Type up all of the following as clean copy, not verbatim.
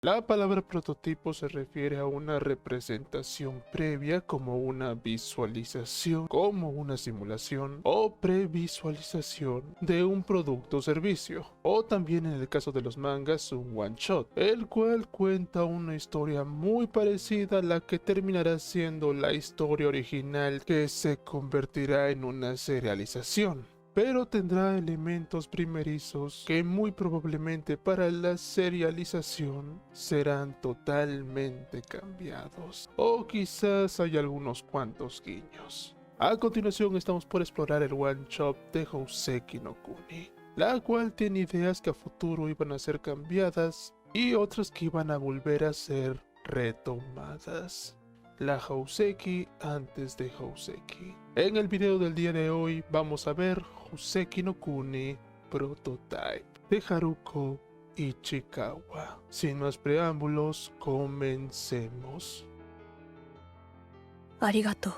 La palabra prototipo se refiere a una representación previa como una visualización, como una simulación o previsualización de un producto o servicio, o también en el caso de los mangas un one shot, el cual cuenta una historia muy parecida a la que terminará siendo la historia original que se convertirá en una serialización, pero tendrá elementos primerizos que muy probablemente para la serialización serán totalmente cambiados, o quizás hay algunos cuantos guiños. A continuación estamos por explorar el one shot de Houseki no Kuni, la cual tiene ideas que a futuro iban a ser cambiadas y otras que iban a volver a ser retomadas. La Houseki antes de Houseki. En el video del día de hoy vamos a ver Houseki no Kuni Prototype de Haruko Ichikawa. Sin más preámbulos, comencemos. ありがとう、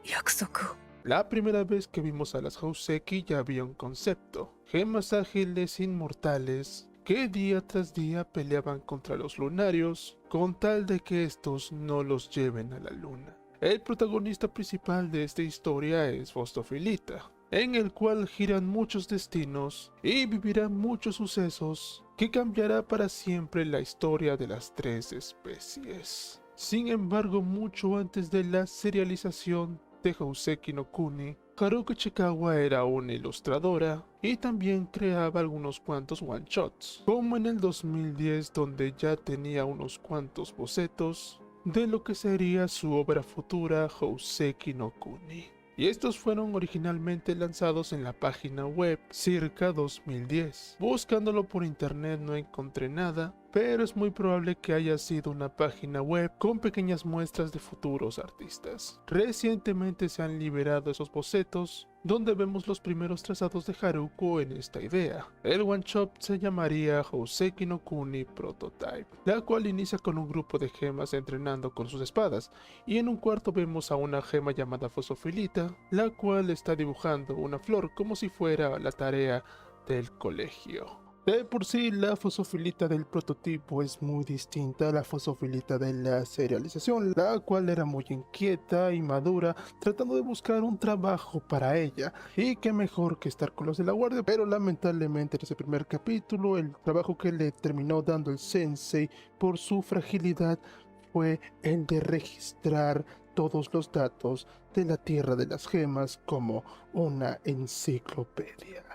約束を。 La primera vez que vimos a las Houseki ya había un concepto: gemas ágiles inmortales que día tras día peleaban contra los lunarios con tal de que estos no los lleven a la luna. El protagonista principal de esta historia es Fosofilita, en el cual giran muchos destinos y vivirán muchos sucesos que cambiará para siempre la historia de las tres especies. Sin embargo, mucho antes de la serialización de Houseki no Kuni, Haruko Ichikawa era una ilustradora y también creaba algunos cuantos one-shots, como en el 2010, donde ya tenía unos cuantos bocetos de lo que sería su obra futura Houseki no Kuni. Y estos fueron originalmente lanzados en la página web circa 2010. Buscándolo por internet no encontré nada, pero es muy probable que haya sido una página web con pequeñas muestras de futuros artistas. Recientemente se han liberado esos bocetos, donde vemos los primeros trazados de Haruko en esta idea. El one shot se llamaría Houseki no Kuni Prototype, la cual inicia con un grupo de gemas entrenando con sus espadas, y en un cuarto vemos a una gema llamada Fosofilita, la cual está dibujando una flor como si fuera la tarea del colegio. De por sí, la fosofilita del prototipo es muy distinta a la fosofilita de la serialización, la cual era muy inquieta y madura, tratando de buscar un trabajo para ella, y qué mejor que estar con los de la guardia, pero lamentablemente en ese primer capítulo, el trabajo que le terminó dando el sensei por su fragilidad fue el de registrar todos los datos de la Tierra de las Gemas como una enciclopedia.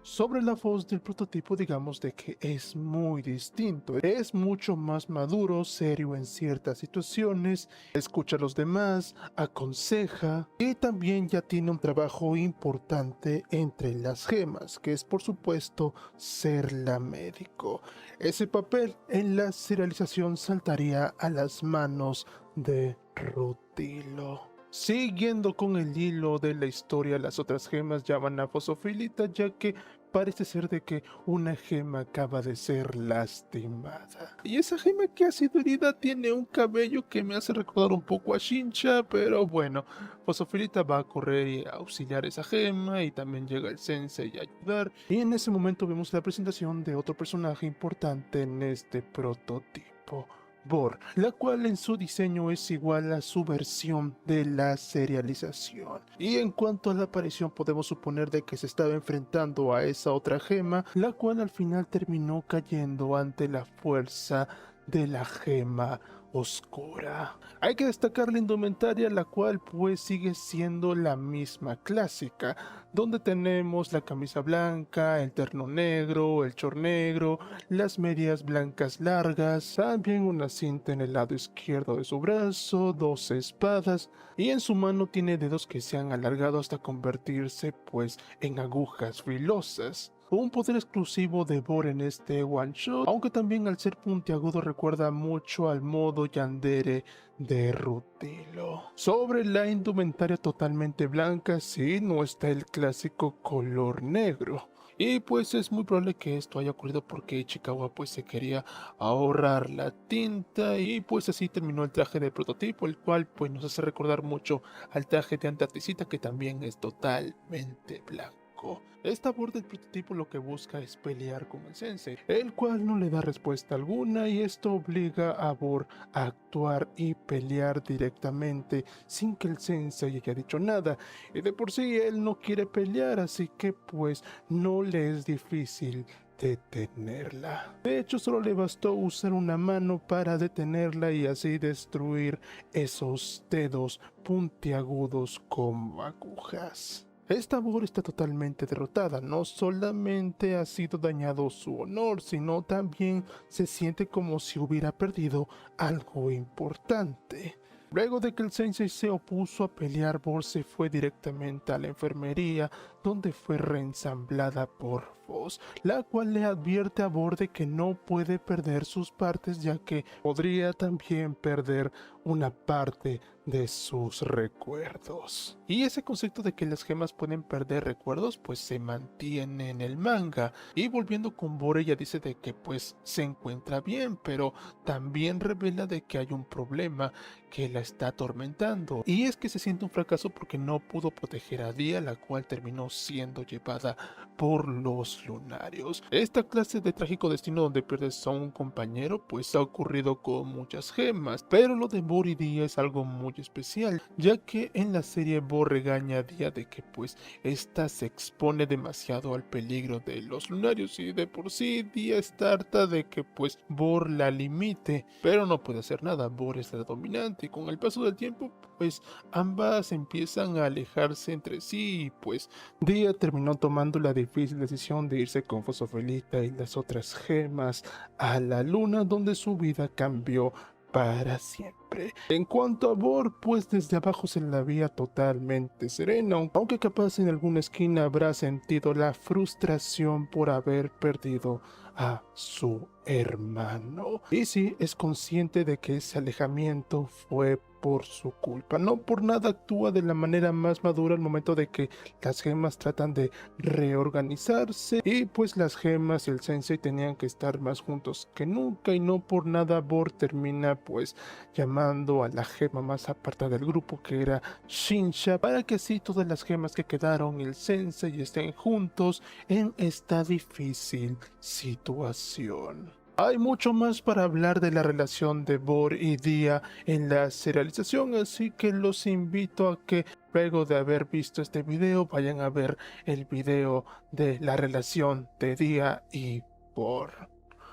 Sobre la voz del prototipo, digamos de que es muy distinto, es mucho más maduro, serio en ciertas situaciones, escucha a los demás, aconseja y también ya tiene un trabajo importante entre las gemas, que es por supuesto ser la médico. Ese papel en la serialización saltaría a las manos de Rutilo. Siguiendo con el hilo de la historia, las otras gemas llaman a Fosofilita, ya que parece ser de que una gema acaba de ser lastimada. Y esa gema que ha sido herida tiene un cabello que me hace recordar un poco a Shincha, pero bueno, Fosofilita va a correr y a auxiliar esa gema, y también llega el sensei a ayudar. Y en ese momento vemos la presentación de otro personaje importante en este prototipo: Bor, la cual en su diseño es igual a su versión de la serialización. Y en cuanto a la aparición, podemos suponer de que se estaba enfrentando a esa otra gema, la cual al final terminó cayendo ante la fuerza de la gema oscura. Hay que destacar la indumentaria, la cual pues sigue siendo la misma clásica, donde tenemos la camisa blanca, el terno negro, el short negro, las medias blancas largas, también una cinta en el lado izquierdo de su brazo, dos espadas, y en su mano tiene dedos que se han alargado hasta convertirse pues en agujas filosas. Un poder exclusivo de Bor en este one shot, aunque también al ser puntiagudo recuerda mucho al modo yandere de Rutilo. Sobre la indumentaria totalmente blanca, sí, no está el clásico color negro. Y pues es muy probable que esto haya ocurrido porque Ichikawa pues se quería ahorrar la tinta, y pues así terminó el traje de prototipo, el cual pues nos hace recordar mucho al traje de Antaticita, que también es totalmente blanco. trabajo. Esta Bor del prototipo lo que busca es pelear con el sensei, el cual no le da respuesta alguna, y esto obliga a Bor a actuar y pelear directamente sin que el sensei haya dicho nada, y de por sí él no quiere pelear, así que pues no le es difícil detenerla. De hecho, solo le bastó usar una mano para detenerla y así destruir esos dedos puntiagudos como agujas. Esta Bor está totalmente derrotada, no solamente ha sido dañado su honor, sino también se siente como si hubiera perdido algo importante. Luego de que el sensei se opuso a pelear, Bor se fue directamente a la enfermería, donde fue reensamblada por Foz, la cual le advierte a Bor de que no puede perder sus partes, ya que podría también perder una parte de sus recuerdos. Y ese concepto de que las gemas pueden perder recuerdos pues se mantiene en el manga. Y volviendo con Bor, ella dice de que pues se encuentra bien, pero también revela de que hay un problema que la está atormentando, y es que se siente un fracaso porque no pudo proteger a Dia, la cual terminó siendo llevada por los lunarios. Esta clase de trágico destino donde pierdes a un compañero pues ha ocurrido con muchas gemas, pero lo de Bor y Dia es algo muy especial, ya que en la serie Bor regaña a Dia de que pues esta se expone demasiado al peligro de los lunarios, y de por sí Dia está harta de que pues Bor la limite, pero no puede hacer nada. Bor es la dominante, y con el paso del tiempo pues ambas empiezan a alejarse entre sí, y pues Dia terminó tomando la difícil decisión de irse con Fosofilita y las otras gemas a la luna, donde su vida cambió para siempre. En cuanto a Bor, pues desde abajo se la veía totalmente serena, aunque capaz en alguna esquina habrá sentido la frustración por haber perdido a su hermano. Y sí, es consciente de que ese alejamiento fue por su culpa. No por nada actúa de la manera más madura al momento de que las gemas tratan de reorganizarse, y pues las gemas y el sensei tenían que estar más juntos que nunca, y no por nada Bor termina pues llamando a la gema más apartada del grupo, que era Shinsha, para que así todas las gemas que quedaron y el sensei estén juntos en esta difícil situación. Hay mucho más para hablar de la relación de Bor y Dia en la serialización, así que los invito a que luego de haber visto este video vayan a ver el video de la relación de Dia y Bor.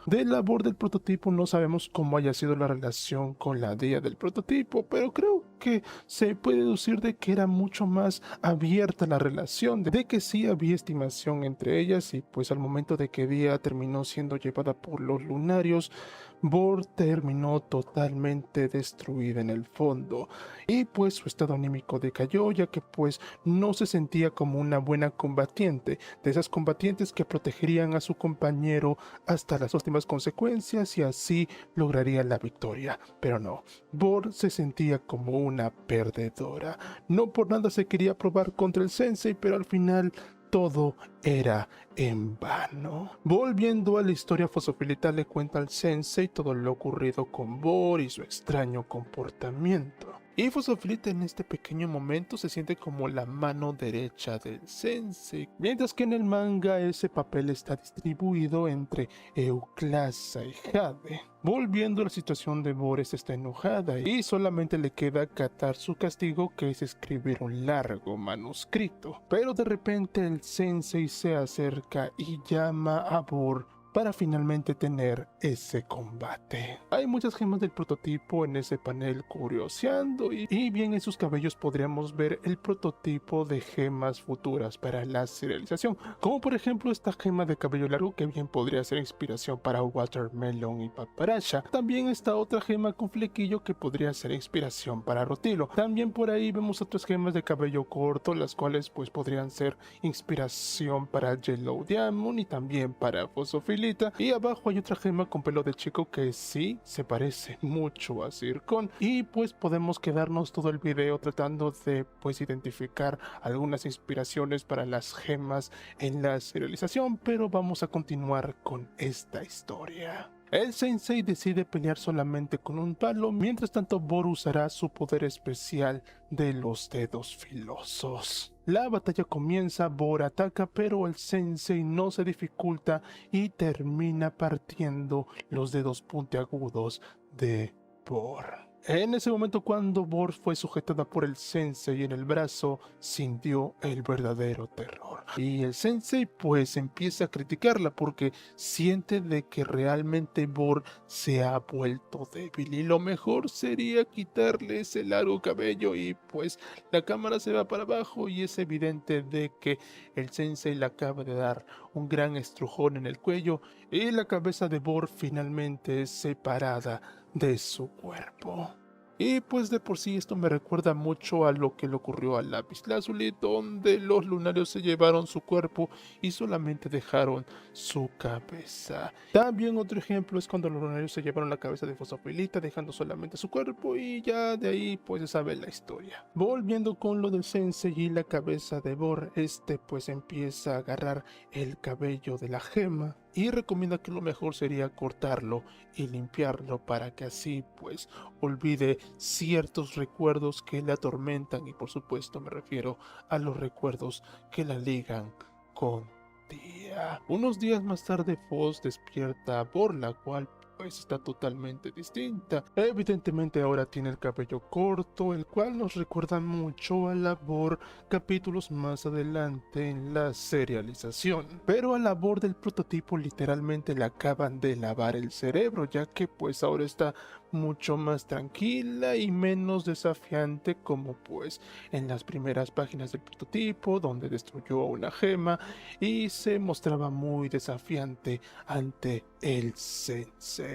De la Bor del prototipo no sabemos cómo haya sido la relación con la Dia del prototipo, pero creo que se puede deducir de que era mucho más abierta la relación, de que sí había estimación entre ellas, y pues al momento de que Dia terminó siendo llevada por los lunarios, Bor terminó totalmente destruida en el fondo, y pues su estado anímico decayó, ya que pues no se sentía como una buena combatiente, de esas combatientes que protegerían a su compañero hasta las últimas consecuencias y así lograría la victoria. Pero no, Bor se sentía como una perdedora. No por nada se quería probar contra el sensei, pero al final todo era en vano. Volviendo a la historia, Fosofilita le cuenta al sensei todo lo ocurrido con Bor y su extraño comportamiento. Y Fosofilita en este pequeño momento se siente como la mano derecha del sensei, mientras que en el manga ese papel está distribuido entre Euclasa y Jade. Volviendo a la situación de Bor, está enojada y solamente le queda acatar su castigo, que es escribir un largo manuscrito. Pero de repente el sensei se acerca y llama a Bor para finalmente tener ese combate. Hay muchas gemas del prototipo en ese panel curioseando, y bien en sus cabellos podríamos ver el prototipo de gemas futuras para la serialización, como por ejemplo esta gema de cabello largo, que bien podría ser inspiración para Watermelon y Paparacha. También esta otra gema con flequillo que podría ser inspiración para Rotilo. También por ahí vemos otras gemas de cabello corto, las cuales pues podrían ser inspiración para Yellow Diamond y también para Fosofilita. Y abajo hay otra gema con pelo de chico que sí se parece mucho a Zircon, y pues podemos quedarnos todo el video tratando de pues identificar algunas inspiraciones para las gemas en la serialización, pero vamos a continuar con esta historia. El sensei decide pelear solamente con un palo, mientras tanto Bor usará su poder especial de los dedos filosos. La batalla comienza, Bor ataca, pero el sensei no se dificulta y termina partiendo los dedos puntiagudos de Bor. En ese momento, cuando Bor fue sujetada por el sensei en el brazo, sintió el verdadero terror. Y el sensei pues empieza a criticarla porque siente de que realmente Bor se ha vuelto débil y lo mejor sería quitarle ese largo cabello, y pues la cámara se va para abajo y es evidente de que el sensei le acaba de dar un gran estrujón en el cuello y la cabeza de Bor finalmente es separada de su cuerpo. Y pues de por sí esto me recuerda mucho a lo que le ocurrió a Lapislázuli, donde los lunarios se llevaron su cuerpo y solamente dejaron su cabeza. También otro ejemplo es cuando los lunarios se llevaron la cabeza de Fosofilita, dejando solamente su cuerpo, y ya de ahí pues se sabe la historia. Volviendo con lo del sensei y la cabeza de Bor, pues empieza a agarrar el cabello de la gema y recomienda que lo mejor sería cortarlo y limpiarlo para que así pues olvide ciertos recuerdos que la atormentan, y por supuesto me refiero a los recuerdos que la ligan con Tía. Unos días más tarde Foz despierta, por la cual pues está totalmente distinta. Evidentemente ahora tiene el cabello corto, el cual nos recuerda mucho a Labor capítulos más adelante en la serialización. Pero a Labor del prototipo literalmente le acaban de lavar el cerebro, ya que pues ahora está mucho más tranquila y menos desafiante, como pues en las primeras páginas del prototipo, donde destruyó una gema y se mostraba muy desafiante ante el sensei.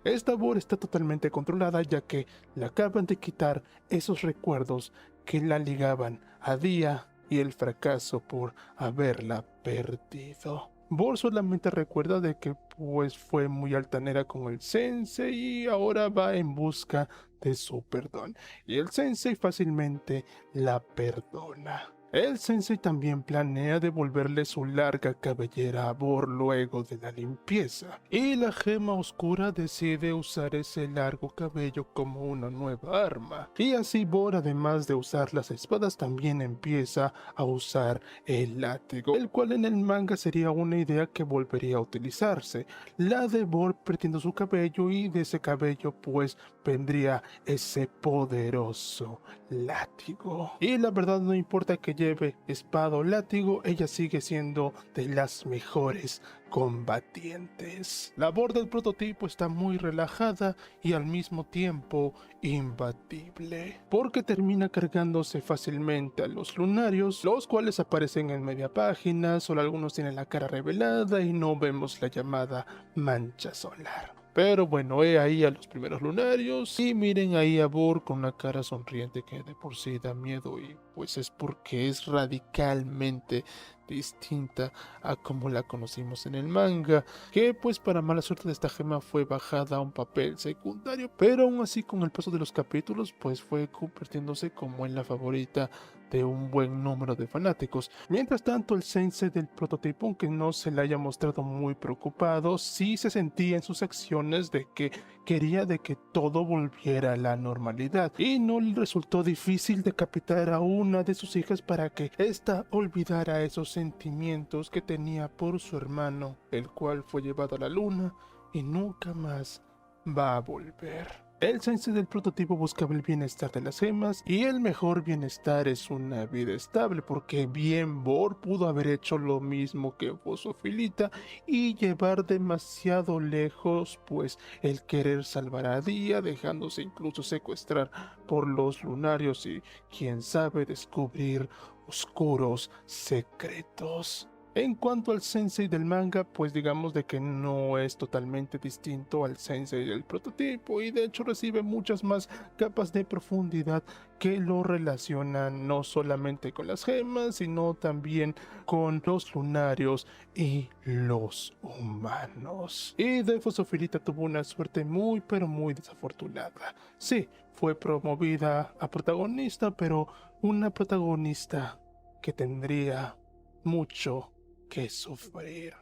Esta Bor está totalmente controlada, ya que le acaban de quitar esos recuerdos que la ligaban a Día y el fracaso por haberla perdido. Bor solamente recuerda de que pues fue muy altanera con el sensei y ahora va en busca de su perdón, y el sensei fácilmente la perdona. El sensei también planea devolverle su larga cabellera a Bor luego de la limpieza, y la gema oscura decide usar ese largo cabello como una nueva arma. Y así Bor, además de usar las espadas, también empieza a usar el látigo, el cual en el manga sería una idea que volvería a utilizarse. La de Bor perdiendo su cabello, y de ese cabello pues vendría ese poderoso látigo. Y la verdad, no importa que lleve espada o látigo, ella sigue siendo de las mejores combatientes. La Bor del prototipo está muy relajada y al mismo tiempo imbatible, porque termina cargándose fácilmente a los lunarios, los cuales aparecen en media página. Solo algunos tienen la cara revelada y no vemos la llamada mancha solar. Pero bueno, he ahí a los primeros lunarios, y miren ahí a Bor con una cara sonriente que de por sí da miedo, y pues es porque es radicalmente distinta a como la conocimos en el manga, que pues para mala suerte de esta gema fue bajada a un papel secundario, pero aún así con el paso de los capítulos pues fue convirtiéndose como en la favorita de un buen número de fanáticos. Mientras tanto, el sensei del prototipo, aunque no se le haya mostrado muy preocupado, sí se sentía en sus acciones de que quería de que todo volviera a la normalidad, y no le resultó difícil decapitar a una de sus hijas para que ésta olvidara esos sentimientos que tenía por su hermano, el cual fue llevado a la luna y nunca más va a volver. El sensei del prototipo buscaba el bienestar de las gemas, y el mejor bienestar es una vida estable, porque bien Bor pudo haber hecho lo mismo que Fosofilita y llevar demasiado lejos pues el querer salvar a Día, dejándose incluso secuestrar por los lunarios y quién sabe descubrir oscuros secretos. En cuanto al sensei del manga, pues digamos de que no es totalmente distinto al sensei del prototipo, y de hecho recibe muchas más capas de profundidad que lo relacionan no solamente con las gemas, sino también con los lunarios y los humanos. Y de Fosofilita tuvo una suerte muy pero muy desafortunada. Sí, fue promovida a protagonista, pero una protagonista que tendría mucho que sufrir.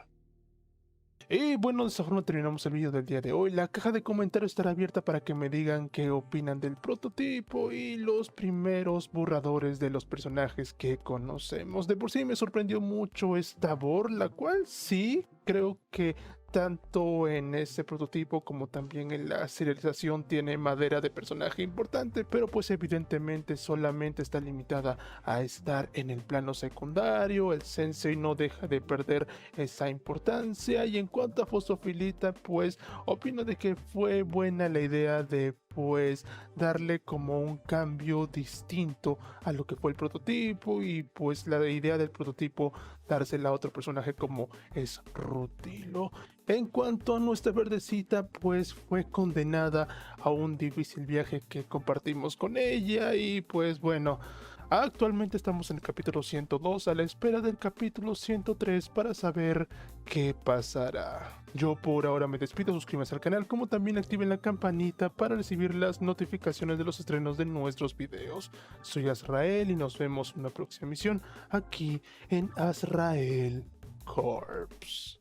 Y bueno, de esta forma terminamos el vídeo del día de hoy. La caja de comentarios estará abierta para que me digan qué opinan del prototipo y los primeros borradores de los personajes que conocemos. De por sí me sorprendió mucho esta Vor, la cual sí creo que tanto en este prototipo como también en la serialización tiene madera de personaje importante, pero pues evidentemente solamente está limitada a estar en el plano secundario. El sensei no deja de perder esa importancia, y en cuanto a Fosofilita, pues opino de que fue buena la idea de pues darle como un cambio distinto a lo que fue el prototipo, y pues la idea del prototipo dársela a otro personaje como es Rutilo. En cuanto a nuestra verdecita, pues fue condenada a un difícil viaje que compartimos con ella, y pues bueno, actualmente estamos en el capítulo 102 a la espera del capítulo 103 para saber qué pasará. Yo por ahora me despido, suscríbanse al canal, como también activen la campanita para recibir las notificaciones de los estrenos de nuestros videos. Soy Azrael y nos vemos en una próxima emisión aquí en Azrael Corps.